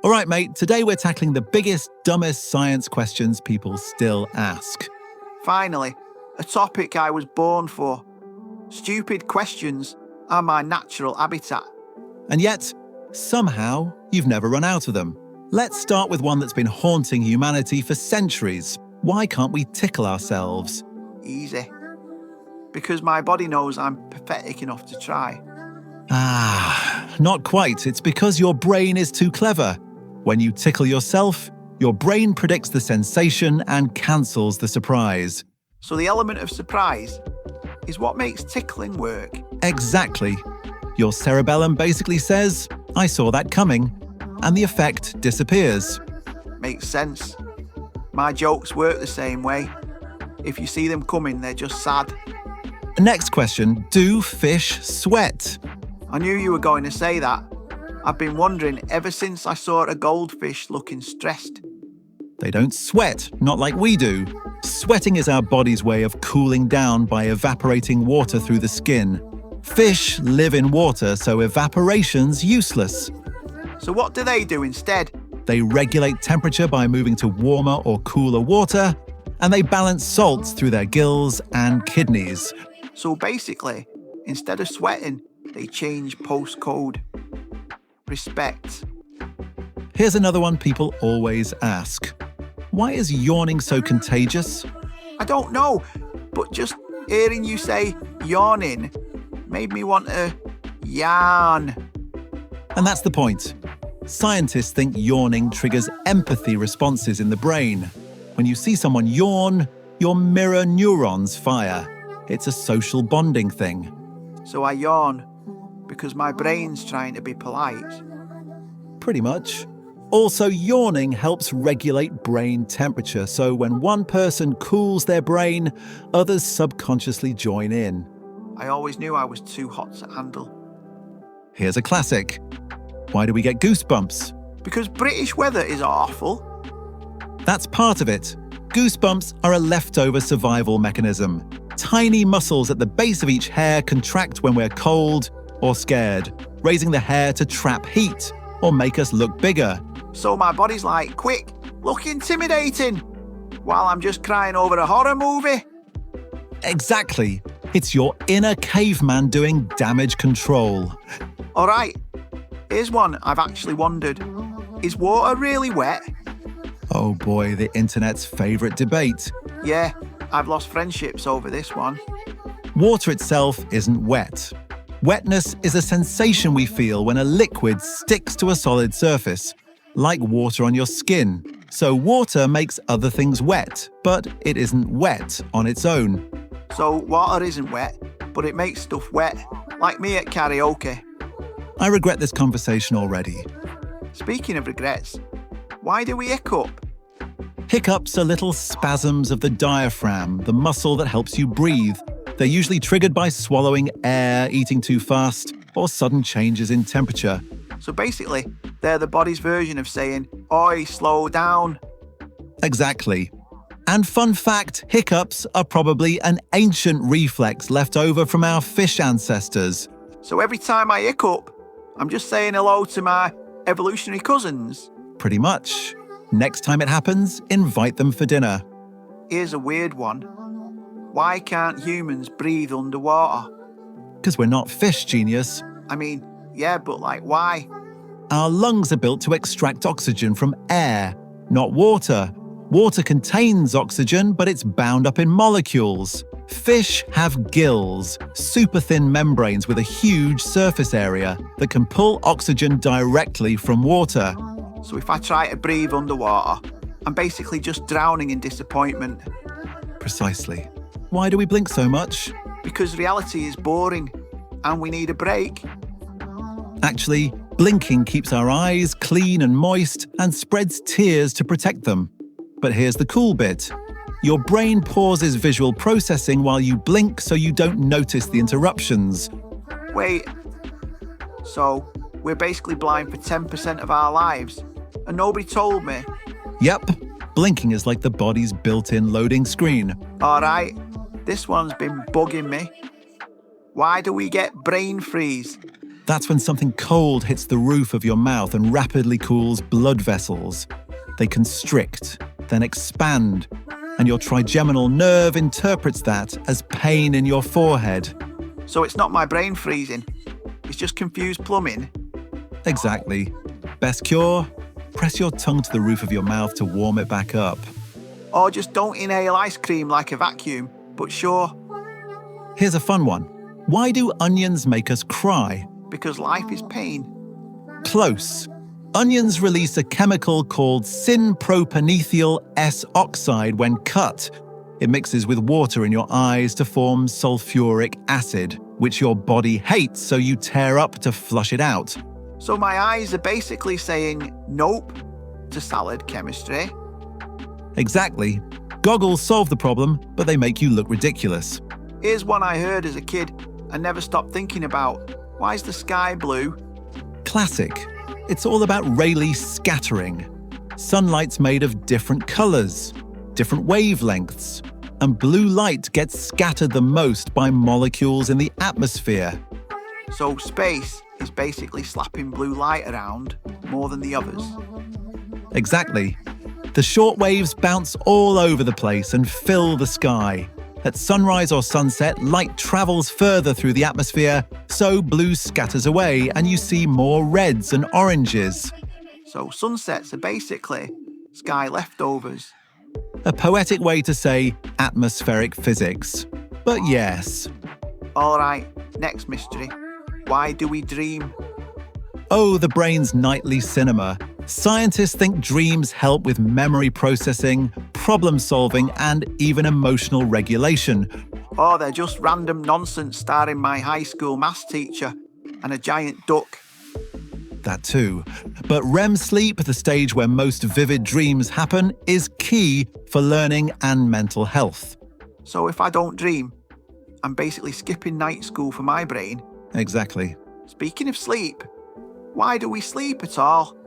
All right, mate, today we're tackling the biggest, dumbest science questions people still ask. Finally, a topic I was born for. Stupid questions are my natural habitat. And yet, somehow, you've never run out of them. Let's start with one that's been haunting humanity for centuries. Why can't we tickle ourselves? Easy. Because my body knows I'm pathetic enough to try. Not quite. It's because your brain is too clever. When you tickle yourself, your brain predicts the sensation and cancels the surprise. So the element of surprise is what makes tickling work. Exactly. Your cerebellum basically says, I saw that coming, and the effect disappears. Makes sense. My jokes work the same way. If you see them coming, they're just sad. Next question, do fish sweat? I knew you were going to say that. I've been wondering ever since I saw a goldfish looking stressed. They don't sweat, not like we do. Sweating is our body's way of cooling down by evaporating water through the skin. Fish live in water, so evaporation's useless. So what do they do instead? They regulate temperature by moving to warmer or cooler water, and they balance salts through their gills and kidneys. So basically, instead of sweating, they change postcode. Respect. Here's another one people always ask. Why is yawning so contagious? I don't know, but just hearing you say yawning made me want to yarn. And that's the point. Scientists think yawning triggers empathy responses in the brain. When you see someone yawn, your mirror neurons fire. It's a social bonding thing. So I yawn because my brain's trying to be polite. Pretty much. Also, yawning helps regulate brain temperature, so when one person cools their brain, others subconsciously join in. I always knew I was too hot to handle. Here's a classic. Why do we get goosebumps? Because British weather is awful. That's part of it. Goosebumps are a leftover survival mechanism. Tiny muscles at the base of each hair contract when we're cold or scared, raising the hair to trap heat or make us look bigger. So my body's like, quick, look intimidating, while I'm just crying over a horror movie. Exactly. It's your inner caveman doing damage control. All right, here's one I've actually wondered. Is water really wet? Oh boy, the internet's favourite debate. Yeah, I've lost friendships over this one. Water itself isn't wet. Wetness is a sensation we feel when a liquid sticks to a solid surface, like water on your skin. So water makes other things wet, but it isn't wet on its own. So water isn't wet, but it makes stuff wet, like me at karaoke. I regret this conversation already. Speaking of regrets, why do we hiccup? Hiccups are little spasms of the diaphragm, the muscle that helps you breathe. They're usually triggered by swallowing air, eating too fast, or sudden changes in temperature. So basically, they're the body's version of saying, "Oi, slow down." Exactly. And fun fact, hiccups are probably an ancient reflex left over from our fish ancestors. So every time I hiccup, I'm just saying hello to my evolutionary cousins. Pretty much. Next time it happens, invite them for dinner. Here's a weird one. Why can't humans breathe underwater? Because we're not fish, genius. I mean, yeah, but like, why? Our lungs are built to extract oxygen from air, not water. Water contains oxygen, but it's bound up in molecules. Fish have gills, super thin membranes with a huge surface area that can pull oxygen directly from water. So if I try to breathe underwater, I'm basically just drowning in disappointment. Precisely. Why do we blink so much? Because reality is boring, and we need a break. Actually, blinking keeps our eyes clean and moist and spreads tears to protect them. But here's the cool bit. Your brain pauses visual processing while you blink so you don't notice the interruptions. Wait, so we're basically blind for 10% of our lives, and nobody told me? Yep, blinking is like the body's built-in loading screen. All right, this one's been bugging me. Why do we get brain freeze? That's when something cold hits the roof of your mouth and rapidly cools blood vessels. They constrict, then expand, and your trigeminal nerve interprets that as pain in your forehead. So it's not my brain freezing, it's just confused plumbing. Exactly. Best cure? Press your tongue to the roof of your mouth to warm it back up. Or just don't inhale ice cream like a vacuum, but sure. Here's a fun one. Why do onions make us cry? Because life is pain. Close. Onions release a chemical called synpropanethyl S-oxide when cut. It mixes with water in your eyes to form sulfuric acid, which your body hates, so you tear up to flush it out. So my eyes are basically saying nope to salad chemistry. Exactly. Goggles solve the problem, but they make you look ridiculous. Here's one I heard as a kid and never stopped thinking about. Why is the sky blue? Classic. It's all about Rayleigh scattering. Sunlight's made of different colours, different wavelengths, and blue light gets scattered the most by molecules in the atmosphere. So space is basically slapping blue light around more than the others. Exactly. The short waves bounce all over the place and fill the sky. At sunrise or sunset, light travels further through the atmosphere, so blue scatters away and you see more reds and oranges. So sunsets are basically sky leftovers. A poetic way to say atmospheric physics. But yes. All right, next mystery. Why do we dream? Oh, the brain's nightly cinema. Scientists think dreams help with memory processing, problem solving, and even emotional regulation. Or they're just random nonsense starring my high school maths teacher and a giant duck. That too. But REM sleep, the stage where most vivid dreams happen, is key for learning and mental health. So if I don't dream, I'm basically skipping night school for my brain. Exactly. Speaking of sleep, why do we sleep at all?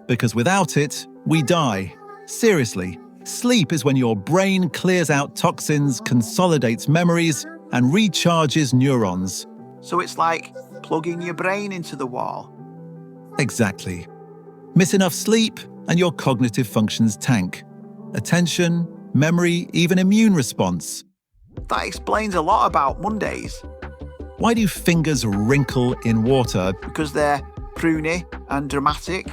Because without it, we die. Seriously, sleep is when your brain clears out toxins, consolidates memories, and recharges neurons. So it's like plugging your brain into the wall. Exactly. Miss enough sleep, and your cognitive functions tank. Attention, memory, even immune response. That explains a lot about Mondays. Why do fingers wrinkle in water? Because they're pruny and dramatic.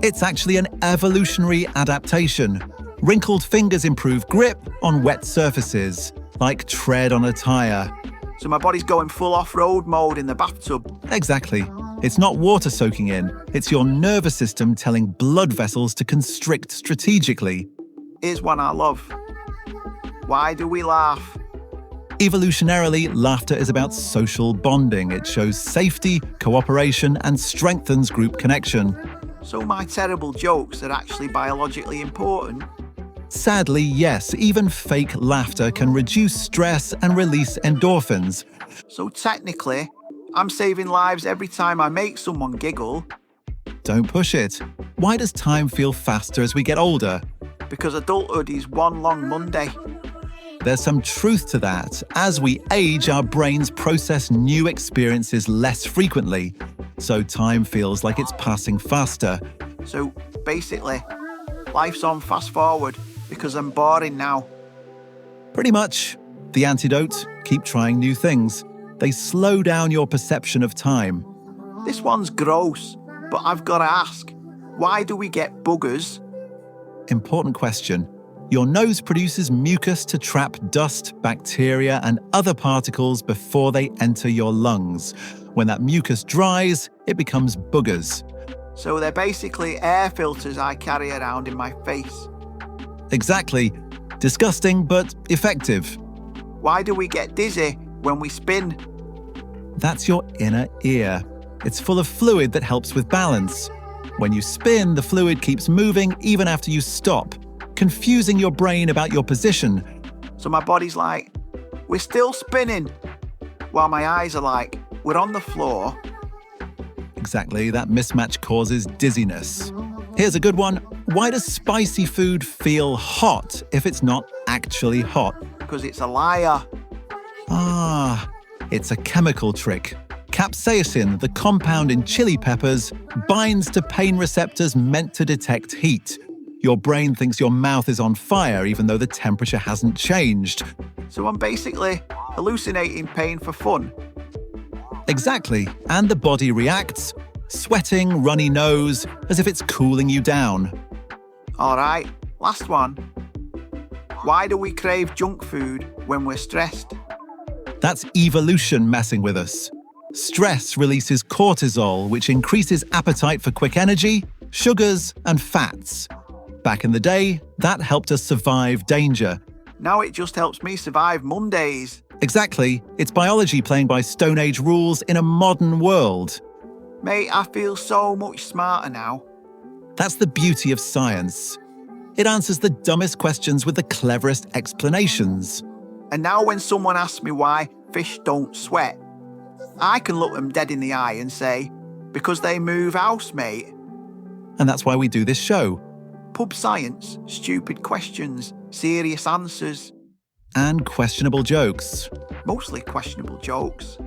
It's actually an evolutionary adaptation. Wrinkled fingers improve grip on wet surfaces, like tread on a tire. So my body's going full off-road mode in the bathtub. Exactly. It's not water soaking in, it's your nervous system telling blood vessels to constrict strategically. Here's one I love. Why do we laugh? Evolutionarily, laughter is about social bonding. It shows safety, cooperation, and strengthens group connection. So my terrible jokes are actually biologically important? Sadly, yes, even fake laughter can reduce stress and release endorphins. So technically, I'm saving lives every time I make someone giggle. Don't push it. Why does time feel faster as we get older? Because adulthood is one long Monday. There's some truth to that. As we age, our brains process new experiences less frequently, so time feels like it's passing faster. So basically, life's on fast forward because I'm boring now. Pretty much. The antidote, keep trying new things. They slow down your perception of time. This one's gross, but I've got to ask, why do we get boogers? Important question. Your nose produces mucus to trap dust, bacteria, and other particles before they enter your lungs. When that mucus dries, it becomes boogers. So they're basically air filters I carry around in my face. Exactly. Disgusting, but effective. Why do we get dizzy when we spin? That's your inner ear. It's full of fluid that helps with balance. When you spin, the fluid keeps moving even after you stop, confusing your brain about your position. So my body's like, we're still spinning, while my eyes are like, we're on the floor. Exactly, that mismatch causes dizziness. Here's a good one. Why does spicy food feel hot if it's not actually hot? Because it's a liar. Ah, it's a chemical trick. Capsaicin, the compound in chili peppers, binds to pain receptors meant to detect heat. Your brain thinks your mouth is on fire even though the temperature hasn't changed. So I'm basically hallucinating pain for fun. Exactly, and the body reacts, sweating, runny nose, as if it's cooling you down. Alright, last one. Why do we crave junk food when we're stressed? That's evolution messing with us. Stress releases cortisol, which increases appetite for quick energy, sugars, and fats. Back in the day, that helped us survive danger. Now it just helps me survive Mondays. Exactly, it's biology playing by Stone Age rules in a modern world. Mate, I feel so much smarter now. That's the beauty of science. It answers the dumbest questions with the cleverest explanations. And now when someone asks me why fish don't sweat, I can look them dead in the eye and say, because they move house, mate. And that's why we do this show. Pub science, stupid questions, serious answers. And questionable jokes. Mostly questionable jokes.